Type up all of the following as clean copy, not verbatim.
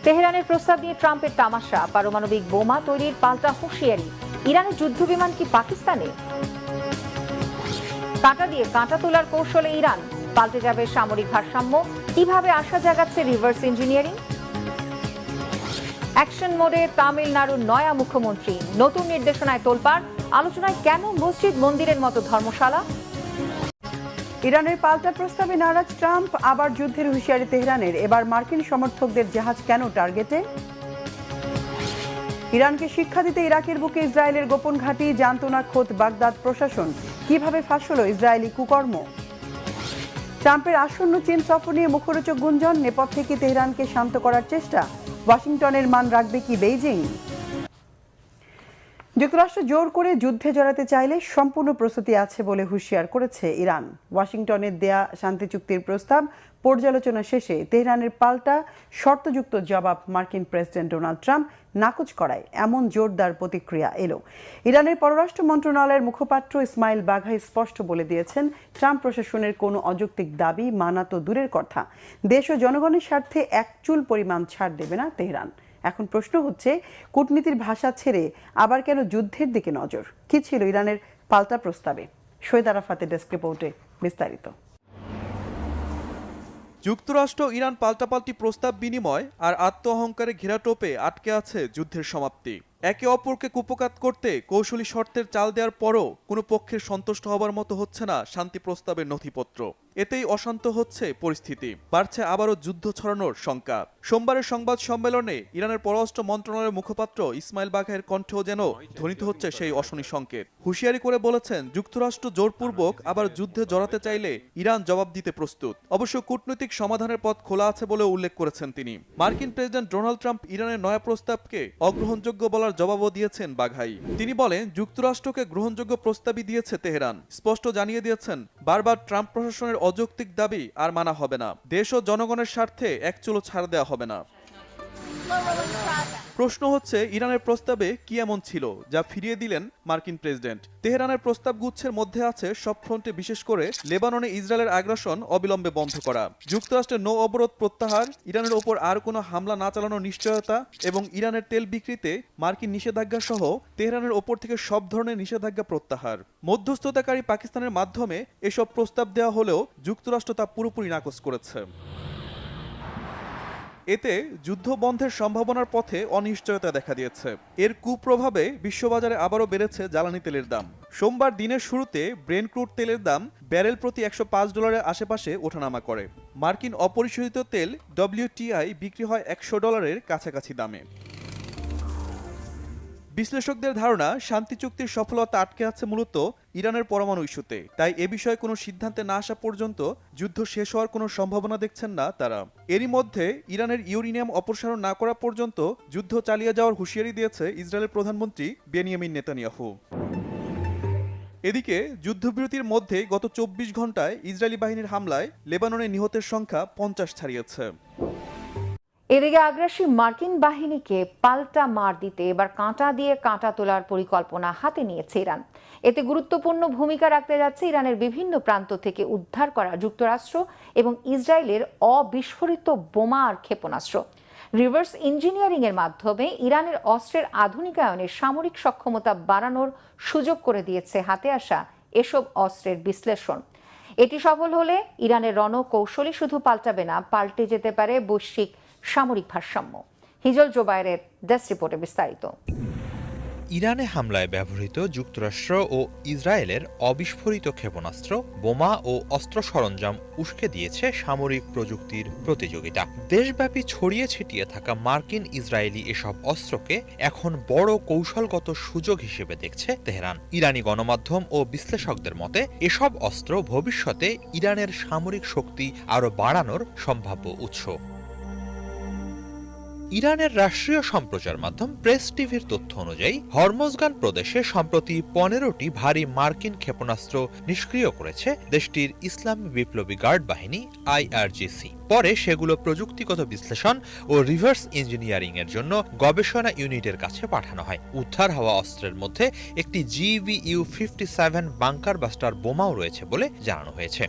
তেহরানের প্রস্তাব নিয়ে ট্রাম্পের তামাশা, পারমাণবিক বোমা তৈরির পাল্টা হুঁশিয়ারি। ইরানের যুদ্ধবিমান কি পাকিস্তানে? কাঁটা দিয়ে কাঁটা তোলার কৌশলে ইরান, পাল্টে যাবে সামরিক ভারসাম্য। কিভাবে আশা জাগাচ্ছে রিভার্স ইঞ্জিনিয়ারিং? অ্যাকশন মোডে তামিলনাড়ুর নয়া মুখ্যমন্ত্রী, নতুন নির্দেশনায় তোলপাড়। আলোচনায় কেন মসজিদ মন্দিরের মতো ধর্মশালা? ইরানের পাল্টা প্রস্তাবে নারাজ ট্রাম্প, আবার যুদ্ধের হুঁশিয়ারি তেহরানের। এবার মার্কিন সমর্থকদের জাহাজ কেন টার্গেটে? ইরানকে শিক্ষা দিতে ইরাকের বুকে ইসরায়েলের গোপন ঘাঁটি, জানত না খোদ বাগদাদ প্রশাসন। কিভাবে ফাঁস হলো ইসরায়েলি কুকর্ম? ট্রাম্পের আসন্ন চীন সফর নিয়ে মুখরোচক গুঞ্জন, নেপথ্যে কি তেহরানকে শান্ত করার চেষ্টা? ওয়াশিংটনের মান রাখবে কি বেইজিং? যুক্তরাষ্ট্র জোর করে যুদ্ধে জড়াতে চাইলে সম্পূর্ণ প্রস্তুতি আছে বলে হুঁশিয়ার করেছে ইরান। ওয়াশিংটনের দেয়া শান্তি চুক্তির প্রস্তাব পর্যালোচনা শেষে তেহরানের পাল্টা শর্তযুক্ত জবাব মার্কিন প্রেসিডেন্ট ডোনাল্ড ট্রাম্প নাকচ করায় এমন জোরদার প্রতিক্রিয়া এলো। ইরানের পররাষ্ট্র মন্ত্রণালয়ের মুখপাত্র ইসমাইল বাঘাই স্পষ্ট বলে দিয়েছেন, ট্রাম্প প্রশাসনের কোনো অযৌক্তিক দাবি মানা তো দূরের কথা, দেশ ও জনগণের স্বার্থে এক চুল পরিমাণ ছাড় দেবে না তেহরান। এখন প্রশ্ন হচ্ছে, কূটনীতির ভাষা ছেড়ে আবার কেন যুদ্ধের দিকে নজর? কি ছিল ইরানের পাল্টা প্রস্তাবে? শহীদ আরাফাতের ডেস্ক রিপোর্টে বিস্তারিত। যুক্তরাষ্ট্র ইরান পাল্টাপাল্টি প্রস্তাব বিনিময় আর আত্ম অহংকারে ঘেরা টোপে আটকে আছে যুদ্ধের সমাপ্তি। একে অপরকে কুপকাত করতে কৌশলী শর্তের চাল দেওয়ার পরও কোনো পক্ষের সন্তুষ্ট হবার মতো হচ্ছে না শান্তি প্রস্তাবের নথিপত্র। এতেই অশান্ত হচ্ছে পরিস্থিতি, বাড়ছে আবারও যুদ্ধ ছড়ানোর শঙ্কা। সোমবারের সংবাদ সম্মেলনে ইরানের পররাষ্ট্র মন্ত্রণালয়ের মুখপাত্র ইসমাইল বাঘাইয়ের কণ্ঠেও যেন ধ্বনিত হচ্ছে সেই অশনি সংকেত। হুঁশিয়ারি করে বলেছেন, যুক্তরাষ্ট্র জোরপূর্বক আবার যুদ্ধে জড়াতে চাইলে ইরান জবাব দিতে প্রস্তুত। অবশ্য কূটনৈতিক সমাধানের পথ খোলা আছে বলে উল্লেখ করেছেন তিনি। মার্কিন প্রেসিডেন্ট ডোনাল্ড ট্রাম্প ইরানের নয়া প্রস্তাবকে অগ্রহণযোগ্য বলার জবাবও দিয়েছেন বাঘাই। তিনি বলেন, যুক্তরাষ্ট্রকে গ্রহণযোগ্য প্রস্তাবই দিয়েছে তেহরান। স্পষ্ট জানিয়ে দিয়েছেন, বারবার ট্রাম্প প্রশাসনের অযৌক্তিক দাবি আর মানা হবে না, দেশ ও জনগণের স্বার্থে এক চুলো ছাড় দেওয়া হবে না। প্রশ্ন হচ্ছে, ইরানের প্রস্তাবে কি এমন ছিল যা ফিরিয়ে দিলেন মার্কিন প্রেসিডেন্ট? তেহরানের প্রস্তাব গুচ্ছের মধ্যে আছে সব ফ্রন্টে, বিশেষ করে লেবাননে ইসরায়েলের আগ্রাসন অবিলম্বে বন্ধ করা, যুক্তরাষ্ট্রের নৌ অবরোধ প্রত্যাহার, ইরানের ওপর আর কোনো হামলা না চালানোর নিশ্চয়তা এবং ইরানের তেল বিক্রিতে মার্কিন নিষেধাজ্ঞা সহ তেহরানের ওপর থেকে সব ধরনের নিষেধাজ্ঞা প্রত্যাহার। মধ্যস্থতাকারী পাকিস্তানের মাধ্যমে এসব প্রস্তাব দেওয়া হলেও যুক্তরাষ্ট্র তা পুরোপুরি নাকচ করেছে। এতে যুদ্ধ বন্ধের সম্ভাবনার পথে অনিশ্চয়তা দেখা দিয়েছে। এর কুপ্রভাবে বিশ্ববাজারে আবারও বেড়েছে জ্বালানি তেলের দাম। সোমবার দিনের শুরুতে ব্রেন্ট ক্রুড তেলের দাম ব্যারেল প্রতি $105 আশেপাশে ওঠানামা করে। মার্কিন অপরিশোধিত তেল WTI বিক্রি হয় $100 কাছাকাছি দামে। বিশ্লেষকদের ধারণা, শান্তি চুক্তির সফলতা আটকে আছে মূলত ইরানের পরমাণু ইস্যুতে। তাই এ বিষয়ে কোনো সিদ্ধান্তে না আসা পর্যন্ত যুদ্ধ শেষ হওয়ার কোনো সম্ভাবনা দেখছেন না তারা। এরই মধ্যে ইরানের ইউরেনিয়াম অপসারণ না করা পর্যন্ত যুদ্ধ চালিয়ে যাওয়ার হুঁশিয়ারি দিয়েছে ইসরায়েলের প্রধানমন্ত্রী বেনিয়ামিন নেতানিয়াহু। এদিকে যুদ্ধবিরতির মধ্যে গত 24 ঘন্টায় ইসরায়েলি বাহিনীর হামলায় লেবাননে নিহতের সংখ্যা 50 ছাড়িয়েছে। এদিকে আগ্রাসী মার্কিন বাহিনীকে পাল্টা মার দিতে এবার কাঁটা দিয়ে কাঁটা তোলার পরিকল্পনা হাতে নিয়েছে ইরান। এতে গুরুত্বপূর্ণ ভূমিকা রাখতে যাচ্ছে ইরানের বিভিন্ন প্রান্ত থেকে উদ্ধার করা যুক্তরাষ্ট্র এবং ইসরায়েলের অবিস্ফোরিত বোমা আর ক্ষেপণাস্ত্র। রিভার্স ইঞ্জিনিয়ারিং এর মাধ্যমে ইরানের অস্ত্রের আধুনিকায়নের সামরিক সক্ষমতা বাড়ানোর সুযোগ করে দিয়েছে হাতে আসা এসব অস্ত্রের বিশ্লেষণ। এটি সফল হলে ইরানের রণকৌশলই শুধু পাল্টাবে না, পাল্টে যেতে পারে বৈশ্বিক সামরিক ভারসাম্য। হিজল জোবায়েরের ডেস্ক রিপোর্টে বিস্তারিত। ইরানে হামলায় ব্যবহৃত যুক্তরাষ্ট্র ও ইসরায়েলের অবিস্ফোরিত ক্ষেপণাস্ত্র, বোমা ও অস্ত্র সরঞ্জাম উস্কে দিয়েছে সামরিক প্রযুক্তির প্রতিযোগিতা। দেশব্যাপী ছড়িয়ে ছিটিয়ে থাকা মার্কিন ইসরায়েলি এসব অস্ত্রকে এখন বড় কৌশলগত সুযোগ হিসেবে দেখছে তেহরান। ইরানি গণমাধ্যম ও বিশ্লেষকদের মতে এসব অস্ত্র ভবিষ্যতে ইরানের সামরিক শক্তি আরও বাড়ানোর সম্ভাব্য উৎস। ইরানের রাষ্ট্রীয় সম্প্রচার মাধ্যম প্রেস টিভির তথ্য অনুযায়ী হরমোজগান প্রদেশে সম্প্রতি 15টি ভারী মার্কিন ক্ষেপণাস্ত্র নিষ্ক্রিয় করেছে দেশটির ইসলামী বিপ্লবী গার্ড বাহিনী IRGC। পরে সেগুলো প্রযুক্তিগত বিশ্লেষণ ও রিভার্স ইঞ্জিনিয়ারিং এর জন্য গবেষণা ইউনিটের কাছে পাঠানো হয়। উদ্ধার হওয়া অস্ত্রের মধ্যে একটি GBU-57 বাংকার বাস্টার বোমাও রয়েছে বলে জানানো হয়েছে।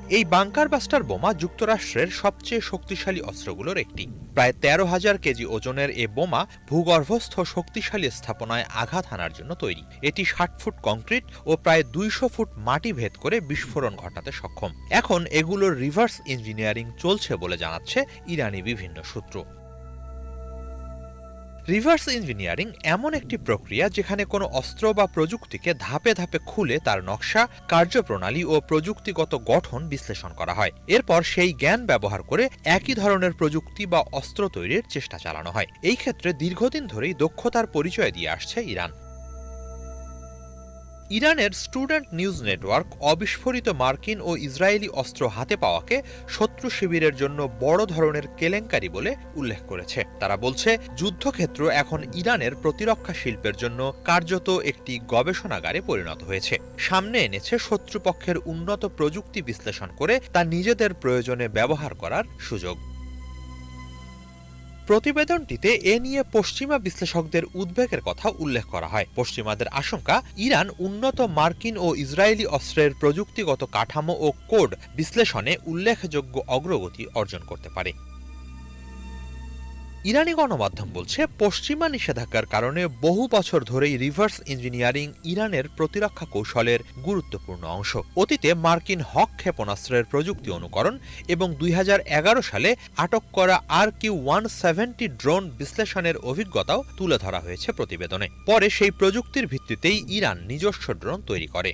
এই বাংকার বাস্টার বোমা যুক্তরাষ্ট্রের সবচেয়ে শক্তিশালী অস্ত্রগুলোর একটি। প্রায় 13,000 কেজি ওজনের এ বোমা ভূগর্ভস্থ শক্তিশালী স্থাপনায় আঘাত হানার জন্য তৈরি। এটি 60 ফুট কংক্রিট ও প্রায় 200 ফুট মাটি ভেদ করে বিস্ফোরণ ঘটাতে সক্ষম। এখন এগুলোর রিভার্স ইঞ্জিনিয়ারিং চলছে বলে জানাচ্ছে ইরানি বিভিন্ন সূত্র। রিভার্স ইঞ্জিনিয়ারিং এমন একটি প্রক্রিয়া যেখানে কোনো অস্ত্র বা প্রযুক্তিকে ধাপে ধাপে খুলে তার নকশা, কার্যপ্রণালী ও প্রযুক্তিগত গঠন বিশ্লেষণ করা হয়। এরপর সেই জ্ঞান ব্যবহার করে একই ধরনের প্রযুক্তি বা অস্ত্র তৈরির চেষ্টা চালানো হয়। এই ক্ষেত্রে দীর্ঘদিন ধরেই দক্ষতার পরিচয় দিয়ে আসছে ইরান। ইরানের স্টুডেন্ট নিউজ নেটওয়ার্ক অবিস্ফোরিত মার্কিন ও ইসরায়েলি অস্ত্র হাতে পাওয়াকে শত্রু শিবিরের জন্য বড় ধরনের কেলেঙ্কারি বলে উল্লেখ করেছে। তারা বলছে, যুদ্ধক্ষেত্র এখন ইরানের প্রতিরক্ষা শিল্পের জন্য কার্যত একটি গবেষণাগারে পরিণত হয়েছে। সামনে এনেছে শত্রুপক্ষের উন্নত প্রযুক্তি বিশ্লেষণ করে তা নিজেদের প্রয়োজনে ব্যবহার করার সুযোগ। প্রতিবেদনটিতে এ নিয়ে পশ্চিমা বিশ্লেষকদের উদ্বেগের কথা উল্লেখ করা হয়। পশ্চিমাদের আশঙ্কা, ইরান উন্নত মার্কিন ও ইসরায়েলি অস্ত্রের প্রযুক্তিগত কাঠামো ও কোড বিশ্লেষণে উল্লেখযোগ্য অগ্রগতি অর্জন করতে পারে। ইরানি গণমাধ্যম বলছে, পশ্চিমা নিষেধাজ্ঞার কারণে বহু বছর ধরেই রিভার্স ইঞ্জিনিয়ারিং ইরানের প্রতিরক্ষা কৌশলের গুরুত্বপূর্ণ অংশ। অতীতে মার্কিন হক ক্ষেপণাস্ত্রের প্রযুক্তি অনুকরণ এবং 2011 সালে আটক করা RQ-170 ড্রোন বিশ্লেষণের অভিজ্ঞতাও তুলে ধরা হয়েছে প্রতিবেদনে। পরে সেই প্রযুক্তির ভিত্তিতেই ইরান নিজস্ব ড্রোন তৈরি করে।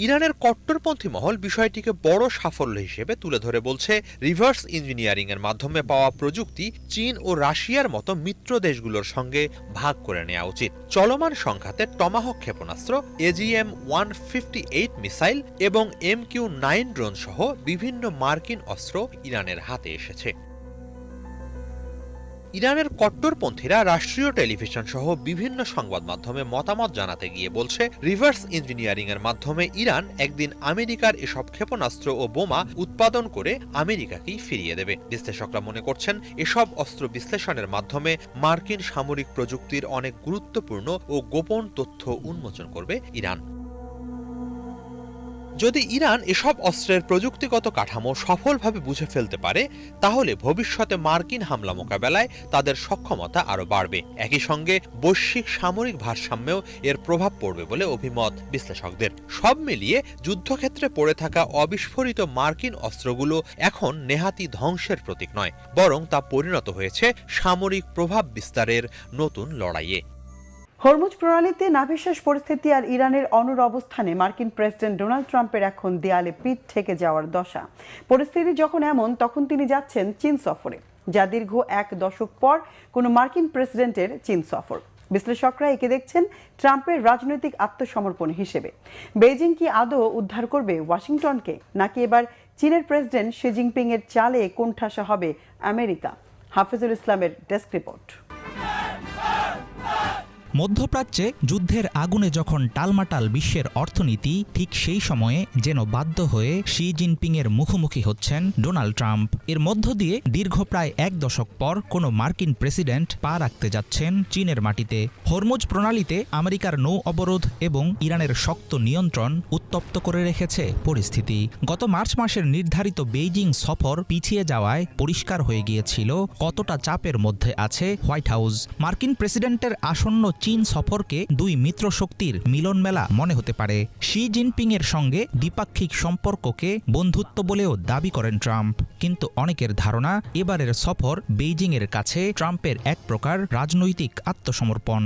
ইরানের কট্টরপন্থী মহল বিষয়টিকে বড় সাফল্য হিসেবে তুলে ধরে বলছে, রিভার্স ইঞ্জিনিয়ারিং এর মাধ্যমে পাওয়া প্রযুক্তি চীন ও রাশিয়ার মতো মিত্র দেশগুলোর সঙ্গে ভাগ করে নেওয়া উচিত। চলমান সংঘাতে টমাহক ক্ষেপণাস্ত্র, AGM-158 মিসাইল এবং MQ-9 ড্রোন সহ বিভিন্ন মার্কিন অস্ত্র ইরানের হাতে এসেছে। ইরানের কট্টরপন্থীরা রাষ্ট্রীয় টেলিভিশন সহ বিভিন্ন সংবাদ মাধ্যমে মতামত জানাতে গিয়ে বলছে, রিভার্স ইঞ্জিনিয়ারিং এর মাধ্যমে ইরান একদিন আমেরিকার এসব ক্ষেপণাস্ত্র ও বোমা উৎপাদন করে আমেরিকাকেই ফিরিয়ে দেবে। বিশ্লেষকরা মনে করছেন, এসব অস্ত্র বিশ্লেষণের মাধ্যমে মার্কিন সামরিক প্রযুক্তির অনেক গুরুত্বপূর্ণ ও গোপন তথ্য উন্মোচন করবে ইরান। যদি ইরান এসব অস্ত্রের প্রযুক্তিগত কাঠামো সফলভাবে বুঝে ফেলতে পারে, তাহলে ভবিষ্যতে মার্কিন হামলা মোকাবেলায় তাদের সক্ষমতা আরও বাড়বে। একই সঙ্গে বৈশ্বিক সামরিক ভারসাম্যেও এর প্রভাব পড়বে বলে অভিমত বিশ্লেষকদের। সব মিলিয়ে যুদ্ধক্ষেত্রে পড়ে থাকা অবিস্ফোরিত মার্কিন অস্ত্রগুলো এখন নেহাতি ধ্বংসের প্রতীক নয়, বরং তা পরিণত হয়েছে সামরিক প্রভাব বিস্তারের নতুন লড়াইয়ে। হরমুজ প্রণালীতে নাভিশ্বাস পরিস্থিতি আর ইরানের অনুর অবস্থানে মার্কিন প্রেসিডেন্ট ডোনাল্ড ট্রাম্পের এখন দেয়ালে পিঠ ঠেকে যাওয়ার দশা। পরিস্থিতি যখন এমন, তখন তিনি যাচ্ছেন চীন সফরে, যা দীর্ঘ 1 দশক পর কোনো মার্কিন প্রেসিডেন্টের চীন সফর। বিশ্লেষকরা একে দেখছেন ট্রাম্পের রাজনৈতিক আত্মসমর্পণ হিসেবে। বেইজিং কি আদৌ উদ্ধার করবে ওয়াশিংটনকে, নাকি এবার চীনের প্রেসিডেন্ট শি জিনপিং এর চালে কোণঠাসা হবে আমেরিকা? হাফিজুল ইসলামের ডেস্ক রিপোর্ট। মধ্যপ্রাচ্যে যুদ্ধের আগুনে যখন টালমাটাল বিশ্বের অর্থনীতি, ঠিক সেই সময়ে যেন বাধ্য হয়ে শি জিনপিংয়ের মুখোমুখি হচ্ছেন ডোনাল্ড ট্রাম্প। এর মধ্য দিয়ে দীর্ঘ প্রায় 1 দশক পর কোনো মার্কিন প্রেসিডেন্ট পা রাখতে যাচ্ছেন চীনের মাটিতে। হরমুজ প্রণালীতে আমেরিকার নৌ অবরোধ এবং ইরানের শক্ত নিয়ন্ত্রণ উত্তপ্ত করে রেখেছে পরিস্থিতি। গত মার্চ মাসের নির্ধারিত বেইজিং সফর পিছিয়ে যাওয়ায় পরিষ্কার হয়ে গিয়েছিল কতটা চাপের মধ্যে আছে হোয়াইট হাউস। মার্কিন প্রেসিডেন্টের আসন্ন চীন সফরকে দুই মিত্রশক্তির মিলন মেলা মনে হতে পারে। শি জিনপিং এর সঙ্গে দ্বিপাক্ষিক সম্পর্ককে বন্ধুত্ব বলেও দাবি করেন ট্রাম্প, কিন্তু অনেকের ধারণা এবারের সফর বেইজিং এর কাছে ট্রাম্পের এক প্রকার রাজনৈতিক আত্মসমর্পণ।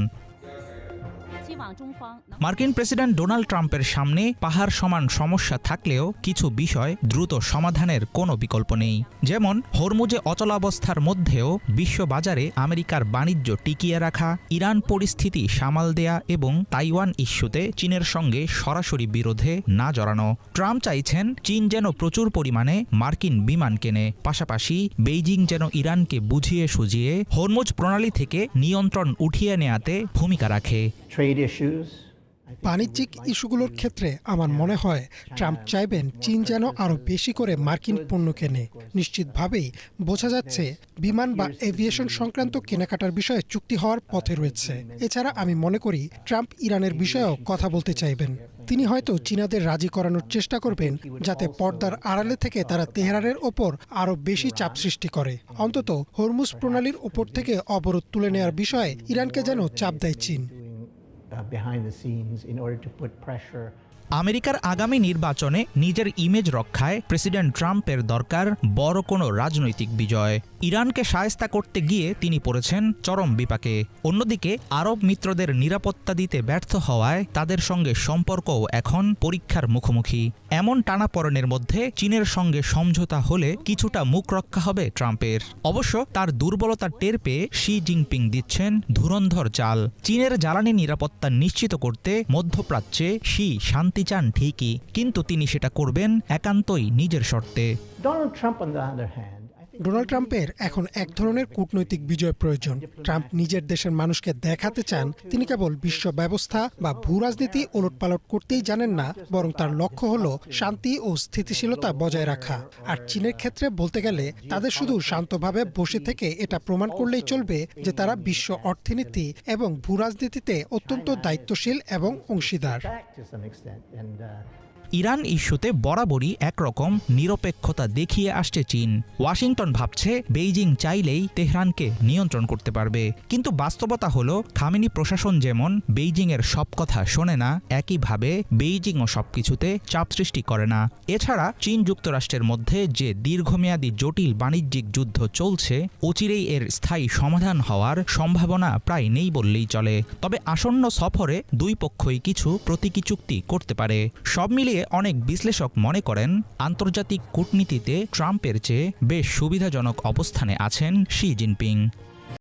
মার্কিন প্রেসিডেন্ট ডোনাল্ড ট্রাম্পের সামনে পাহাড় সমান সমস্যা থাকলেও কিছু বিষয় দ্রুত সমাধানের কোনো বিকল্প নেই। যেমন হরমুজে অচলাবস্থার মধ্যেও বিশ্ববাজারে আমেরিকার বাণিজ্য টিকিয়ে রাখা, ইরান পরিস্থিতি সামাল দেয়া এবং তাইওয়ান ইস্যুতে চীনের সঙ্গে সরাসরি বিরোধে না জড়ানো। ট্রাম্প চাইছেন চীন যেন প্রচুর পরিমাণে মার্কিন বিমান কেনে, পাশাপাশি বেইজিং যেন ইরানকে বুঝিয়ে সুঝিয়ে হরমুজ প্রণালী থেকে নিয়ন্ত্রণ উঠিয়ে নেয়াতে ভূমিকা রাখে। বাণিজ্যিক ইস্যুগুলোর ক্ষেত্রে আমার মনে হয় ট্রাম্প চাইবেন চীন যেন আরও বেশি করে মার্কিন পণ্য কেনে। নিশ্চিতভাবেই বোঝা যাচ্ছে বিমান বা এভিয়েশন সংক্রান্ত কেনাকাটার বিষয়ে চুক্তি হওয়ার পথে রয়েছে। এছাড়া আমি মনে করি ট্রাম্প ইরানের বিষয়েও কথা বলতে চাইবেন। তিনি হয়তো চীনাদের রাজি করানোর চেষ্টা করবেন যাতে পর্দার আড়ালে থেকে তারা তেহরানের ওপর আরও বেশি চাপ সৃষ্টি করে। অন্তত হরমুজ প্রণালীর ওপর থেকে অবরোধ তুলে নেওয়ার বিষয়ে ইরানকে যেন চাপ দেয় চীন। আমেরিকার আগামী নির্বাচনে নিজের ইমেজ রক্ষায় প্রেসিডেন্ট ট্রাম্পের দরকার বড় কোনো রাজনৈতিক বিজয়। ইরানকে শায়েস্তা করতে গিয়ে তিনি পড়েছেন চরম বিপাকে। অন্যদিকে আরব মিত্রদের নিরাপত্তা দিতে ব্যর্থ হওয়ায় তাদের সঙ্গে সম্পর্কও এখন পরীক্ষার মুখোমুখি। এমন টানাপড়েনের মধ্যে চীনের সঙ্গে সমঝোতা হলে কিছুটা মুখ রক্ষা হবে ট্রাম্পের। অবশ্য তার দুর্বলতা টের পেয়ে শি জিনপিং দিচ্ছেন ধুরন্ধর চাল। চীনের জ্বালানি নিরাপত্তা নিশ্চিত করতে মধ্যপ্রাচ্যে শি শান্তি চান ঠিকই, কিন্তু তিনি সেটা করবেন একান্তই নিজের শর্তে। ডোনাল্ড ট্রাম্পের এখন এক ধরনের কূটনৈতিক বিজয় প্রয়োজন। ট্রাম্প নিজের দেশের মানুষকে দেখাতে চান তিনি কেবল বিশ্ব ব্যবস্থা বা ভূরাজনীতি ওলটপালট করতেই জানেন না, বরং তার লক্ষ্য হলো শান্তি ও স্থিতিশীলতা বজায় রাখা। আর চীনের ক্ষেত্রে বলতে গেলে তাদের শুধু শান্তভাবে বসে থেকে এটা প্রমাণ করলেই চলবে যে তারা বিশ্ব অর্থনীতি এবং ভূরাজনীতিতে অত্যন্ত দায়িত্বশীল এবং অংশীদার। ইরান ইস্যুতে বরাবরই একরকম নিরপেক্ষতা দেখিয়ে আসছে চীন। ওয়াশিংটন ভাবছে বেইজিং চাইলেই তেহরানকে নিয়ন্ত্রণ করতে পারবে, কিন্তু বাস্তবতা হলো খামেনি প্রশাসন যেমন বেইজিংয়ের সব কথা শোনে না, একইভাবে বেইজিংও সবকিছুতে চাপ সৃষ্টি করে না। এছাড়া চীন যুক্তরাষ্ট্রের মধ্যে যে দীর্ঘমেয়াদী জটিল বাণিজ্যিক যুদ্ধ চলছে, অচিরেই এর স্থায়ী সমাধান হওয়ার সম্ভাবনা প্রায় নেই বললেই চলে। তবে আসন্ন সফরে দুই পক্ষই কিছু প্রতীকী চুক্তি করতে পারে। সব মিলিয়ে অনেক বিশ্লেষক মনে করেন আন্তর্জাতিক কূটনীতিতে ট্রাম্পের চেয়ে বেশ সুবিধাজনক অবস্থানে আছেন শি জিনপিং।